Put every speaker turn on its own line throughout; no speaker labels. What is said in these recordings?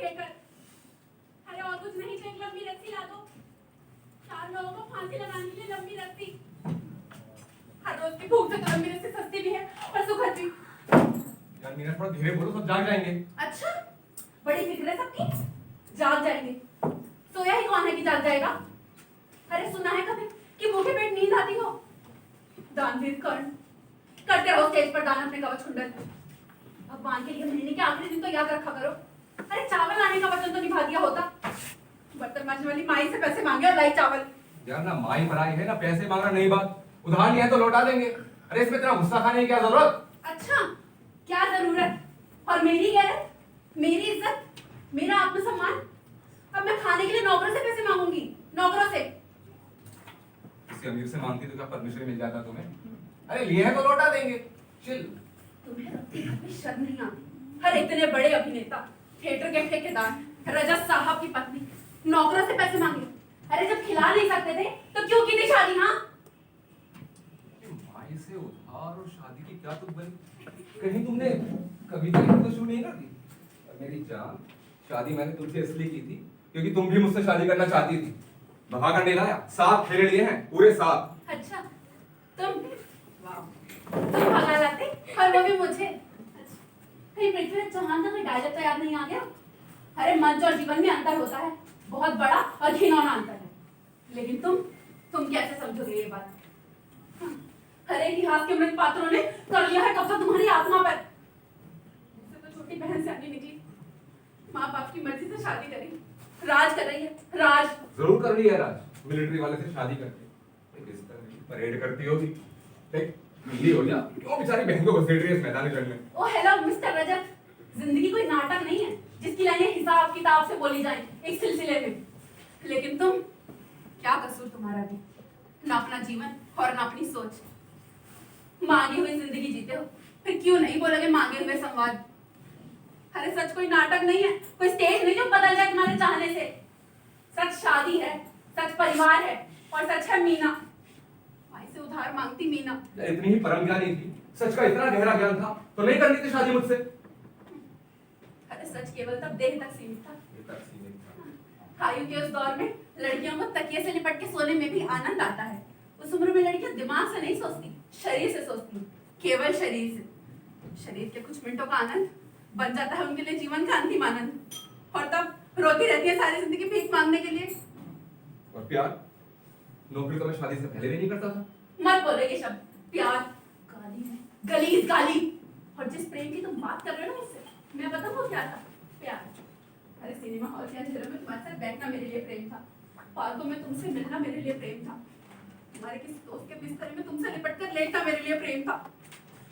Theatre. अरे और कुछ नहीं तो एक लंबी रस्सी ला दो, 4 लोगों को फांसी लगाने के लिए लंबी रस्सी। हर रोज की भूख से तो लंबी रस्सी सस्ती भी है और सुखद भी।
यार मीना थोड़ा धीरे बोलो, सब जाग जाएंगे।
अच्छा, बड़ी फिक्र है सबकी, जाग जाएंगे। सोया ही कौन है कि जाग जाएगा? अरे सुना है कभी कि भूखे पेट नींद आती हो? दानवीर कर्ण, करते रहो स्टेज पर दान अपने कवच कुंडल। भगवान के लिए महीने के आखिरी दिन तो याद रखा करो। अरे चावल लाने का वचन तो निभा दिया होता। बर्तन मांजने वाली माई से पैसे मांगे और लाई चावल।
यार ना माई पढ़ाई है ना पैसे मांगना, नहीं बात। उधार लिया है तो लौटा देंगे। अरे इसमें तेरा गुस्सा खाने की क्या जरूरत?
अच्छा, क्या जरूरत? और मेरी गैरत, मेरी इज्जत, मेरा आत्मसम्मान? अब मैं खाने के लिए नौकरों से पैसे मांगूंगी, नौकरों से।
किसी अमीर से मांगती तो क्या परमिशन मिल जाता तुम्हें? अरे लिए हैं तो लौटा देंगे, चिल।
तुम्हें रत्ती भर भी शर्म नहीं आती? हर इतने बड़े अभिनेता, थिएटर के ठेकेदार, रजत साहब की पत्नी नौकरों से पैसे मांगे। अरे जब खिला नहीं सकते थे तो क्यों की थी शादी? हाँ,
माई से उधार और शादी की क्या तुक बनी? कहीं तुमने कविता लिखना तो शुरू नहीं कर दी? मेरी जान, शादी मैंने तुमसे इसलिए की थी क्योंकि तुम भी मुझसे शादी करना चाहती थी। भगा कर लाया, 7 फेरे लिए हैं, पूरे 7।
अच्छा, तुम भगा लाते और वो भी मुझे। अच्छा, कहीं पृथ्वी चौहान का कोई डायलॉग तो याद नहीं आ गया? अरे मंच और जीवन में अंतर होता है, बहुत बड़ा और घिनौना अंतर है। लेकिन तुम कैसे समझोगे ये बात? हर एक इतिहास के मृत पात्रों ने कर लिया है कब्जा तुम्हारी आत्मा पर। मुझसे तो छोटी बहन से आनी निकली, माँ बाप की मर्जी से शादी करी, राज कर रही है, राज।
जरूर कर रही है राज, मिलिट्री वाले से शादी करके। किस तरह की परेड करती होगी, देख मिली हो जा। क्यों बेचारी बहन को घसीट रही है इस मैदान जंग में?
ओ हेलो मिस्टर रजत, जिंदगी कोई नाटक नहीं है जिसकी लाइनें हिसाब किताब से बोली जाएं एक सिलसिले में। लेकिन तुम, क्या कसूर तुम्हारा भी? ना अपना जीवन और ना अपनी सोच। मांगी हुई जिंदगी जीते हो, फिर क्यों नहीं बोलोगे मांगे हुए संवाद? अरे सच कोई नाटक नहीं है, कोई स्टेज नहीं जो बदल जाए तुम्हारे चाहने से। सच शादी है, सच परिवार है, और सच है मीना। माई से उधार मांगती मीना।
इतनी ही परम ज्ञानी थी, सच का इतना गहरा ज्ञान था तो नहीं करनी थी शादी मुझसे।
अरे सच केवल तब देह तक सीमित था। आयु के उस दौर में लड़कियों को तकिए से लिपट के सोने में भी आनंद आता है। उस उम्र में लड़कियां दिमाग से नहीं सोचती, शरीर से सोचती, केवल शरीर से। शरीर के कुछ मिनटों का आनंद बन जाता है उनके लिए जीवन का अंतिम आनंद, और तब रोती रहती है सारी जिंदगी भीख मांगने के लिए।
और प्यार, नौकरी तो मैं शादी से पहले भी नहीं करता था।
मत बोलो ये शब्द, प्यार गाली है, गलीज गाली। और जिस प्रेम की तुम बात कर रहे हो ना मुझसे, मैं बताऊं वो क्या था? प्यार। अरे सिनेमा हॉल के अंधेरों में तुम्हारे साथ बैठना मेरे लिए प्रेम था, पार्कों में तुमसे मिलना मेरे लिए प्रेम था, तुम्हारे किसी दोस्त के बिस्तर में तुमसे लिपट कर लेटना मेरे लिए प्रेम था।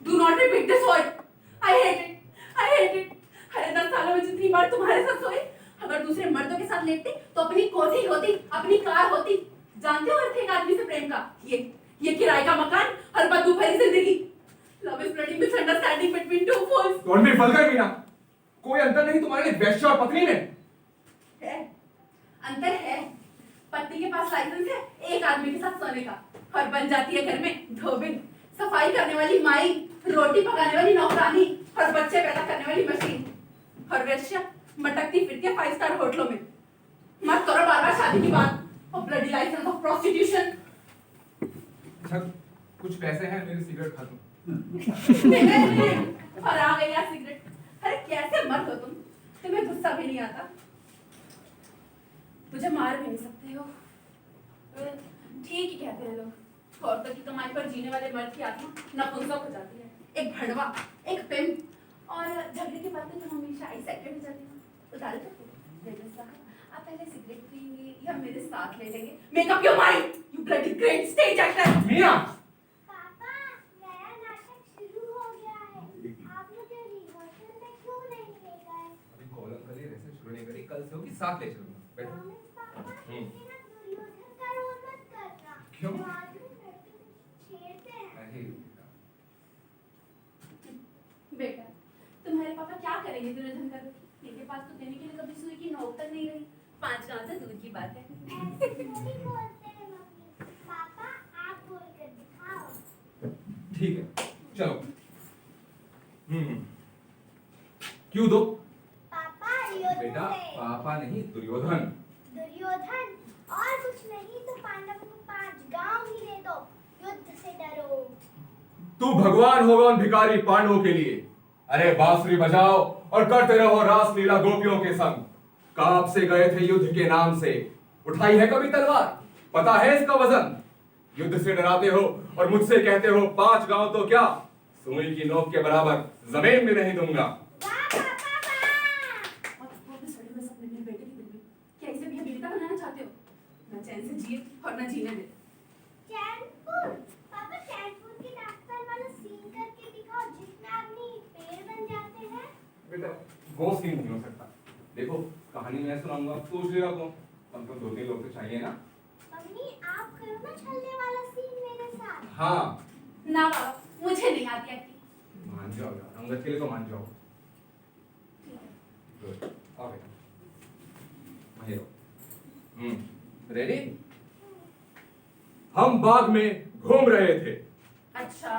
Do not repeat this word, I hate it, I hate it. अरे 10 सालों में जितनी बार तुम्हारे साथ सोई, अगर दूसरे मर्दों के साथ लेटती तो अपनी कोठी होती, अपनी कार होती। जानते हो अर्थ एक आदमी से प्रेम का? ये किराए का मकान और बदबू भरी जिंदगी। Love is bloody misunderstanding between two fools.
Don't be vulgar Meena, कोई अंतर नहीं तुम्हारे लिए वेश्या और पत्नी में?
है, अंतर है। पत्नी के पास लाइसेंस है एक आदमी के साथ सोने का, और बन जाती है घर में धोबिन, सफाई करने वाली माई, रोटी पकाने वाली नौकरानी, और बच्चे पैदा करने वाली मशीन। और वेश्या मटकती फिरती है 5 स्टार होटलों में। मत करो बार बार शादी की बात और ब्लडी लाइसेंस ऑफ प्रोस्टिट्यूशन।
अच्छा, कुछ पैसे हैं, मेरी सिगरेट खा दूं?
और आ गई यार सिगरेट। अरे कैसे मर्द हो तुम, तुम्हें गुस्सा भी नहीं आता? मुझे मार भी नहीं सकते हो। ठीक ही कहते हैं लोग, औरतों की कमाई पर जीने वाले मर्द की आत्मा नपुंसक हो जाती है, एक भड़वा, एक पिंप। और झगड़े की बातें तो हमेशा आई सेक्रेट हो जाती है। उतारे तो आप पहले सिगरेट पिएंगे या मेरे साथ ले लेंगे? Make up your mind, you bloody great stage actor.
Meena,
पापा, नया नाटक शुरू हो गया है। आप मुझे रिहर्सल में क्यों नहीं ले गए?
अभी कॉलम कल रिहर्सल शुरू नहीं करी, कल से होगी, साथ ले चलूंगा। बैठो।
प्रॉमिस पापा, लेकिन अब दुर्योधन का रोल मत करना।
क्यों?
बाद में लड़के छेड़ते हैं।
अरे
बेटा, तुम्हारे पापा क्या करेंगे दुर्योधन का? इनके पास तो देने के लिए कभी सुई की नोक तक नहीं रही। 5 गांव से दूर की बात है।
ऐसे नहीं बोलते हैं मम्मी। पापा, आप बोल कर दिखाओ।
ठीक है, चलो। क्यों दो?
पापा, रिहर्सल
बेटा,
से
पापा नहीं, दुर्योधन।
दुर्योधन, और कुछ नहीं तो पांडवों को 5 गांव ही दे दो, युद्ध से डरो।
तू भगवान होगा उन भिखारी पांडवों के लिए। अरे बांसुरी बजाओ और करते रहो रास लीला गोपियों के संग। काब से गए थे युद्ध के नाम से, उठाई है कभी तलवार? पता है इसका वजन? युद्ध से डराते हो और मुझसे कहते हो 5 गांव तो क्या, सुई की नोक के बराबर जमीन भी नहीं दूंगा।
वाह पापा वाह।
और वो भी सड़े हुए सपने मेरे बेटे के दिल में। क्या इसे भी अभिनेता बनाना चाहते हो? ना चैन से जिए और ना जीने दे।
चैनपुर, पापा चैनपुर के डॉक्टर वाला सीन करके दिखाओ जिसमें आदमी पेड़ बन जाते हैं।
बेटा वो सीन नहीं हो सकता। देखो कहानी मैं सुनाऊंगा, सोच लेगा कौन? हमको 2-3 लोग तो चाहिए ना।
मम्मी आप करो ना छल्ले वाला सीन मेरे साथ।
हाँ
ना बाबा, मुझे नहीं आती एक्टिंग।
मान जाओ यार, अंगद के लिए तो मान जाओ।
ठीक है।
गुड, आओ बेटा, वहीं रहो। रेडी? हम बाग में घूम रहे थे,
अच्छा,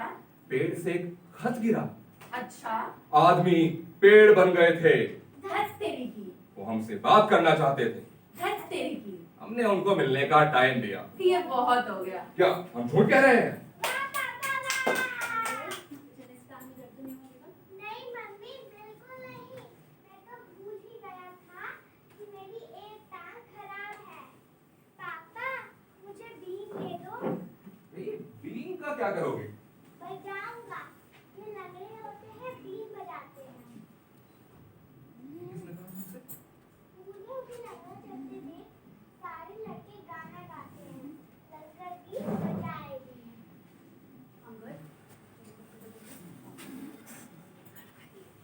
पेड़ से एक खत गिरा,
अच्छा,
आदमी पेड़ बन गए थे।
धत तेरी की,
वो हमसे बात करना चाहते थे,
धत तेरी की।
हमने उनको मिलने का टाइम दिया।
ये बहुत हो गया।
क्या हम झूठ कह रहे हैं?
वाह पापा वाह।
मुझे रिश्ता में दर्द नहीं होगा।
नहीं मम्मी बिल्कुल नहीं, मैं तो भूल ही गया था कि मेरी एक टांग खराब है। पापा मुझे बीन दे दो।
बीन का क्या करोगे?
बजाऊंगा, ये लंगड़े होते हैं बीन बजाते हैं।
किसने कहा तुमसे?
स्कूलों की नजर चलते थे, सारे लड़के गाना गाते हैं, लंगर भी बजाए भी हैं।
अंगद, हमेशा हौसला क्यों खो देते हो यार? स्कूल में बच्चे किसी को छूते ही हैं। अच्छा, प्लीज सो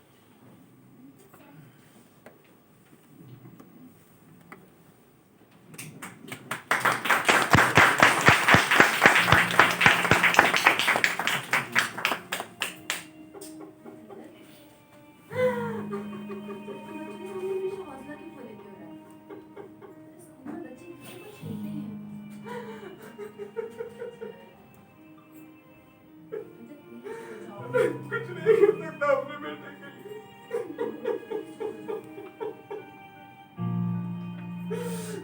जाओ।
कुछ नहीं कर सकता अपने बेटे के लिए।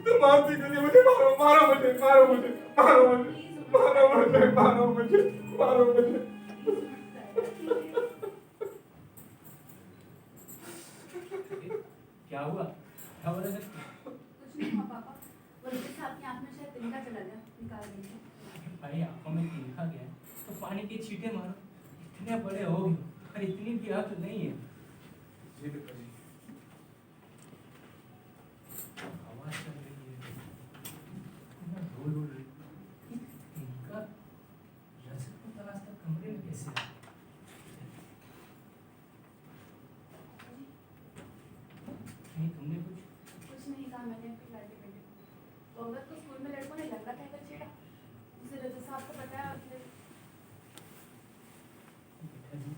तुम मारती क्यों नहीं? मुझे मारो, मारो मुझे, मारो मुझे, मारो मुझे, मारो मुझे, मारो मुझे, मारो मुझे।
क्या हुआ? क्या हो रहा है?
कुछ नहीं हुआ पापा, वो लड़के साहब की आंख में शायद तिनका चला गया, निकाल देंगे।
भाई आंखों में तिनका गया है, तो पानी के छींटे मारो। इतने बड़े हो गए और इतनी भी तो नहीं है।
जी पिताजी।
आवाज चल रही है, इतना रो रो रही है। तिनका रजत को तलाशता कमरे में कैसे आया? नहीं तुमने कुछ
नहीं कहा मैंने अपने लाडले बेटे को। अंगद को स्कूल में लड़कों ने लंगा कहकर छेड़ा, उसे रजत साहब को बताया और फिर
बेटा जी,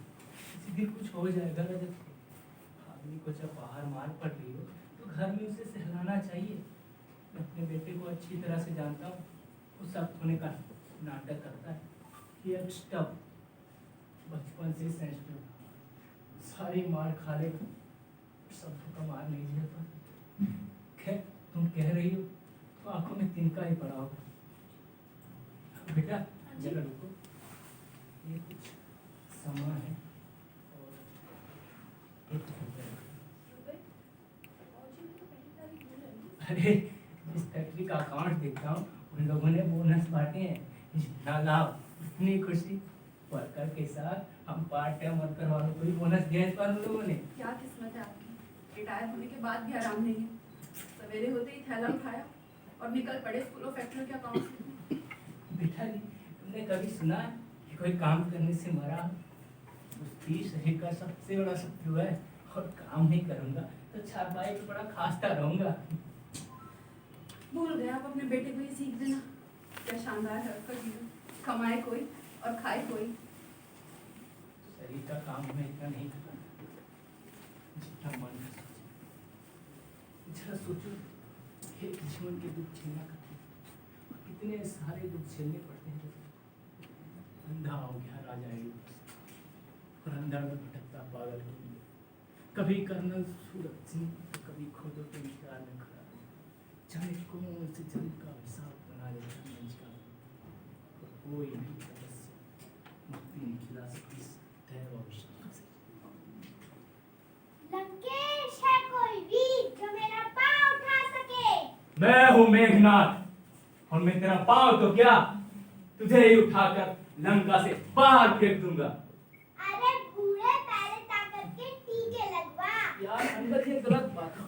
किसी दिन कुछ हो जाएगा रजत को। आदमी को जब बाहर मार पड़ रही हो तो घर में उसे सहलाना चाहिए। मैं अपने बेटे को अच्छी तरह से जानता हूँ, वो सब होने का नाटक करता है। ये एक स्टब बचपन से सेंसिटिव, सारी मार खा लेगा, सबको का मार नहीं झेल पाता। खैर तुम कह रही हो तो आंखों में तिनका ही पड़ा होगा। बेटा जरा रुको, ये कुछ सामान है और एक रुपया।
रुपए और जी तो पहली तारीख भूल रही हूँ।
अरे जिस फैक्ट्री का अकाउंट देखता हूँ उन लोगों ने बोनस बांटे हैं, जितना लाभ उतनी खुशी। वर्कर के साथ हम पार्ट टाइम वर्कर वालों को भी बोनस दिया इस बार उन लोगों ने।
क्या किस्मत है आपकी, रिटायर होने के बाद भी आराम नहीं है। सवेरे होते ही थैला उठाया और निकल पड़े स्कूलों फैक्ट्रियों के अकाउंट।
बेटा जी तुमने कभी सुना है कि कोई काम करने से मरा हो? उसकी शरीर का सबसे बड़ा शत्रु है, और काम नहीं करूंगा तो चारपाई पे बड़ा खास्ता रहूंगा।
भूल गया आप अपने बेटे को ये सीख देना। क्या शानदार है उसका जीवन, कमाए कोई और खाए कोई।
शरीर का काम में इतना नहीं करना जितना मन में सोचे। जरा सोचो एक जीवन के दुख झेलना कठिन, और कितने सारे दुख झेलने पड़ते हैं। अंधा हो गया राजा है, और अंधा में भटकता पागल हो गया। कभी कर्नल सूरज सिंह तो कभी खोदों के इंतजार में खड़ा, जाने कौन से जल का हिसाब बना लेता मंच का, और कोई भी सदस्य मुक्ति नहीं खिला सकती इस दैव अभिशाप से।
लंकेश है कोई वीर जो मेरा पाँव उठा सके?
मैं हूँ मेघनाथ और मैं तेरा पाँव तो क्या तुझे ही उठाकर लंका से बाहर फेंक दूंगा।
अरे बूढ़े पहले ताकत के टीके लगवा।
यार अंदर ये गलत बात है।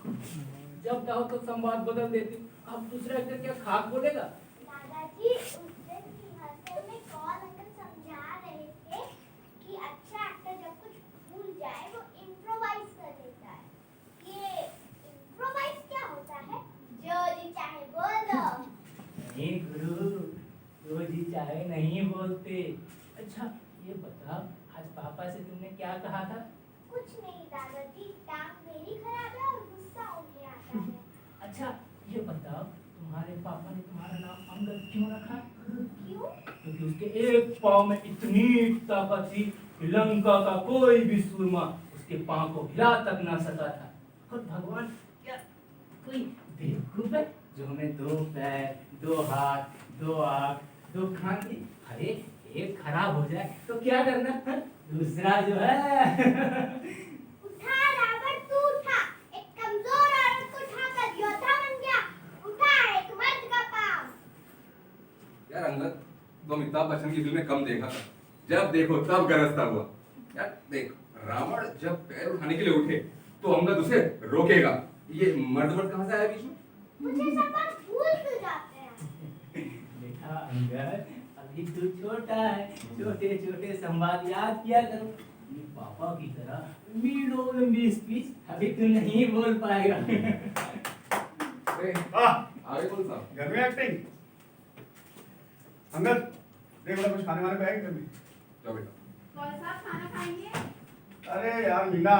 जब चाहो तो संवाद बदल देती हूँ। अब दूसरा एक्टर क्या खाक बोलेगा?
दादाजी उस दिन रिहर्सल में कौन अंकल समझा रहे थे कि अच्छा एक्टर जब कुछ भूल जाए वो इम्प्रोवाइज कर देता है। ये इम्प्रोवाइज क्या होता है? जो जी चाहे बोलो।
नहीं गुरु, जो जी चाहे नहीं बोलते। अच्छा ये बता, आज पापा से तुमने क्या कहा था?
कुछ नहीं दादाजी, टांग मेरी खराब है और गुस्सा उन्हें आता है।
अच्छा ये बताओ, तुम्हारे पापा ने तुम्हारा नाम अंगद क्यों रखा?
क्यों?
क्योंकि उसके एक पाँव में इतनी ताकत थी कि लंका का कोई भी सूरमा उसके पाँव को हिला तक ना सका था। और भगवान क्या कोई बेवकूफ है जो हमें दो पैर, दो हाथ, दो आँख, दो कान थी? अरे एक खराब हो जाए तो क्या करना, दूसरा जो है
उठा रावण तू उठा, एक कमजोर औरत को उठाकर योद्धा बन गया। उठा एक मर्द का पाँव।
यार अंगद, तुम अमिताभ बच्चन की फिल्म में कम देखा था, जब देखो तब गरजता हुआ। यार देख, रावण जब पैर उठाने के लिए उठे तो अंगद उसे रोकेगा। ये मर्द मर्द कहाँ से आया बीच में?
मुझे सब बात भूल क्यों जाते हैं?
बेटा अंगद, अभी तू छोटा है, छोटे छोटे संवाद याद किया करो। ये पापा की तरह मीलों लंबी स्पीच अभी तू नहीं बोल पाएगा।
अरे आगे कौन सा?
घर में एक्टिंग। अंगद देख बेटा, कुछ खाने वाने को है क्या घर में?
जाओ बेटा।
कौन सा खाना खाएंगे?
अरे यार मीना,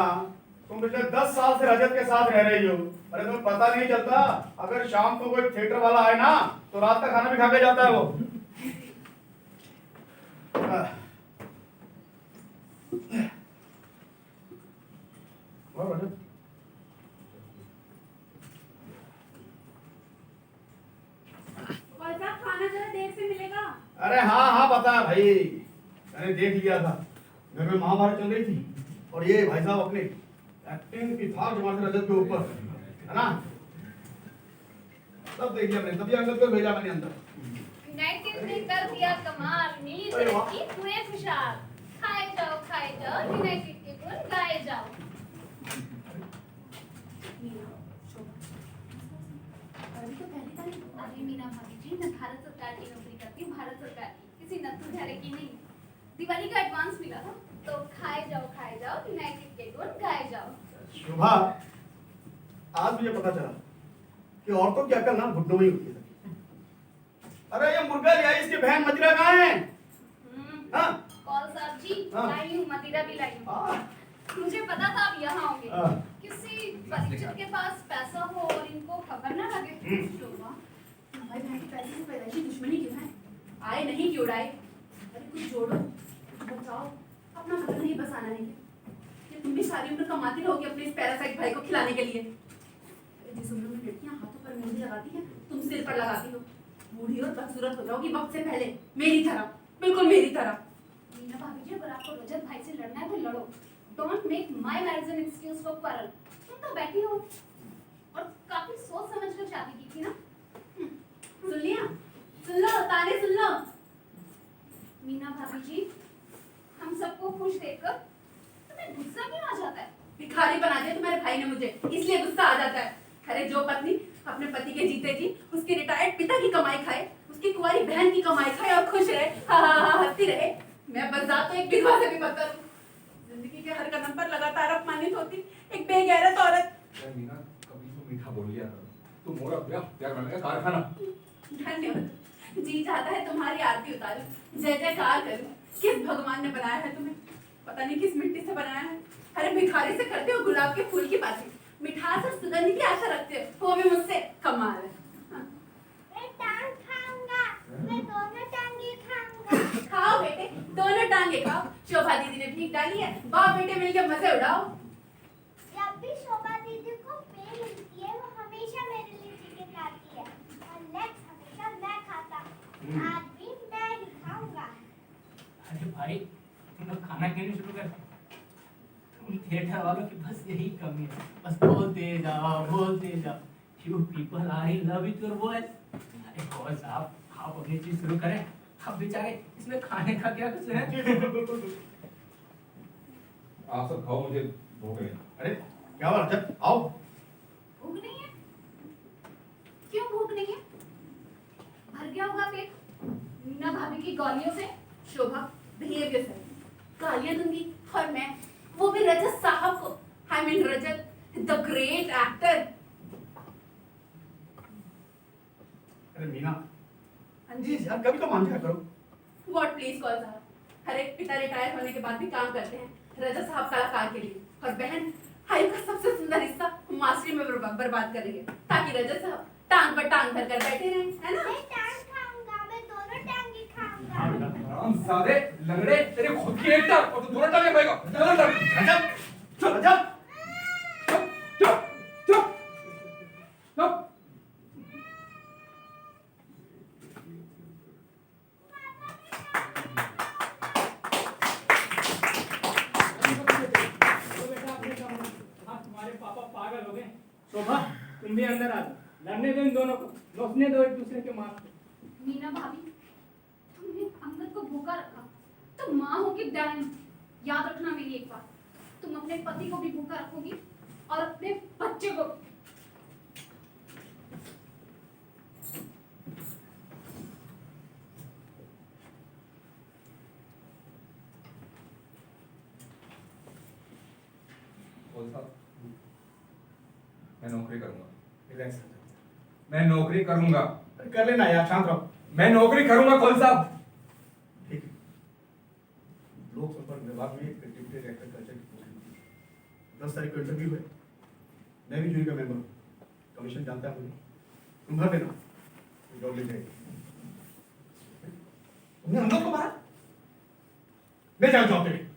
तुम पिछले 10 साल से रजत के साथ रह रही हो। अरे तुम्हें पता नहीं चलता, अगर शाम को कोई थिएटर वाला आए ना तो रात का खाना भी खा के जाता है वो। और रजत,
कौन सा खाना जरा देर से मिलेगा?
अरे हाँ हाँ पता है भाई, मैंने देख लिया था। घर में महाभारत चल रही थी और ये भाई साहब अपने एक्टिंग की थाप जमाते रजत के ऊपर, है ना? सब देख लिया मैंने, तभी अंगद को भेजा मैंने अंदर।
यूनाइटेड ने कर दिया कमाल, मिली
अरे वाह।
तरक्की पूरे खुशहाल। खाए जाओ यूनाइटेड के गुण गाए जाओ।
मीना, शोभा, अभी तो पहली तारीख।
अरे मीना भाभी जी, मैं भारत सरकार की नौकरी करती हूँ, भारत सरकार की, किसी नत्थु ढेरे की नहीं। दिवाली का एडवांस मिला था, तो खाए जाओ यूनाइटेड के गुण गाए जाओ।
शोभा, आज मुझे पता चला कि औरतों की अकल ना घुटनों में ही होती है। अरे ये मुर्गा ले आई, इसकी बहन मदिरा कहाँ है? हाँ?
कॉल साहब जी,
हाँ।
लाई हूँ, मदिरा भी लाई हूँ।
हाँ।
मुझे पता था आप यहाँ होंगे।
हाँ।
किसी परिचित के पास पैसा हो और इनको खबर ना लगे।
शोभा, तुम्हारे भाई की पैसे से पैदाइशी दुश्मनी क्यों है? आए नहीं क्यों उड़ाए? अरे कुछ जोड़ो, बचाओ, अपना घर नहीं बसाना है क्या? तुम भी सारी उम्र कमाती रहोगी अपने इस पैरासाइट भाई को खिलाने के लिए? अरे जिस उम्र में लड़कियां हाथों पर मेहंदी लगाती हैं, तुम सिर पर लगाती हो। बूढ़ी और बदसूरत हो जाओगी वक्त से पहले, मेरी तरह, बिल्कुल मेरी तरह।
मीना भाभी जी, अगर आपको रजत भाई से लड़ना है तो लड़ो। Don't make my marriage an excuse for quarrel। तुम तो बैठी हो और काफी सोच समझ कर शादी की थी ना।
सुन लिया? सुन लो, ताने सुन लो।
मीना भाभी जी, हम सबको खुश देखकर तुम्हें गुस्सा क्यों आ जाता है?
भिखारी बना दिया तुम्हारे भाई ने मुझे, इसलिए गुस्सा आ जाता है। अरे जो पत्नी अपने पति के जीते जी उसके रिटायर्ड पिता की कमाई खाए, उसकी कुंवारी बहन की कमाई खाए और खुश रहे, हा हा हा हंसती रहे, मैं बस तो एक विधवा से भी बदतर हूँ। जिंदगी के हर कदम पर लगातार अपमानित होती एक बेगैरत औरत।
यार मीना, कभी तो मीठा बोल लिया करो। तुम मोरा प्यार करने का कारखाना।
धन्यवाद। जी चाहता है तुम्हारी आरती उतारूं, जय जयकार करूं। किस भगवान ने बनाया है तुम्हें? पता नहीं किस मिट्टी से बनाया है। अरे भिखारी से करते हो गुलाब के फूल की बातें, मिठास और सुगंध की आशा रखते हो, वो भी मुझसे। कमाल है।
मैं टांग खाऊंगा, मैं दोनों टांगे खाऊंगा।
खाओ बेटे, दोनों टांगे खाओ। शोभा दीदी ने भीख डाली है, बाप बेटे मिलकर मजे उड़ाओ।
भी शोभा दीदी को पे मिलती है वो हमेशा मेरे लिए चिकन लाती है और नेक्स्ट हमेशा मैं खाता हूँ। आज भी मैं ही खाऊंगा।
अरे भाई तुम लोग खाना क्यों नहीं शुरू करते? तुम थिएटर वालों की बस यही कमी है, बस बोलते जाओ। You people are in love with your voice. अरे कौन साहब, आप अपनी चीज शुरू करें। आप बेचारे इसमें खाने का क्या कुछ है?
आप सब खाओ, मुझे भूख है।
अरे क्या बात है, आओ।
भूख नहीं है? क्यों भूख नहीं है? भर गया होगा पेट मीना भाभी की गालियों से।
शोभा बिहेवियर से गालियां दूंगी, और मैं वो भी रजत साहब को। I mean Rajat the great actor.
अरे मीना, अंजीज यार कभी तो मान जाया करो।
व्हाट प्लीज कॉल साहब, हर एक पिता रिटायर होने के बाद भी काम करते हैं रजत साहब कलाकार के लिए, और बहन हाई का सबसे सुंदर हिस्सा मास्टरी में बर्बाद कर रही है ताकि रजत साहब टांग पर टांग धर कर बैठे रहें, है ना?
मैं टांग खाऊंगा, मैं दोनों टांग ही खाऊंगा।
हरामजादे, लंगड़े, तेरे खुद की एक टांग और तू दोनों टांगे खाएगा। दोनों टांग।
रजब, चल रजब।
चुप, चुप, चुप, चुप।
तुम्हारे पापा पागल हो गए। शोभा तुम भी अंदर आ जाओ, लड़ने दो इन दोनों को, रोकने दो एक दूसरे के मार।
मीना भाभी, तुमने अंगद को भूखा रखा तो माँ हो कि डैम। याद रखना मेरी एक बात, तुम अपने पति को भी भूखा रखोगी और अपने बच्चे को भी।
बोल साहब, मैं नौकरी करूंगा।
रिलैक्स।
मैं नौकरी करूंगा।
कर लेना यार, शांत रहो।
मैं नौकरी करूंगा कौन साहब।
ठीक है। लोक संपर्क विभाग में एक डिप्टी डायरेक्टर कल्चर की पोस्ट निकली। 10 तारीख को इंटरव्यू है। मैं भी जूरी का मेंबर हूँ। कमीशन जानता है मुझे। तुम भर देना, जॉब ले जाएगी। तुमने हम लोग को मारा? ले जाओ जॉब पे।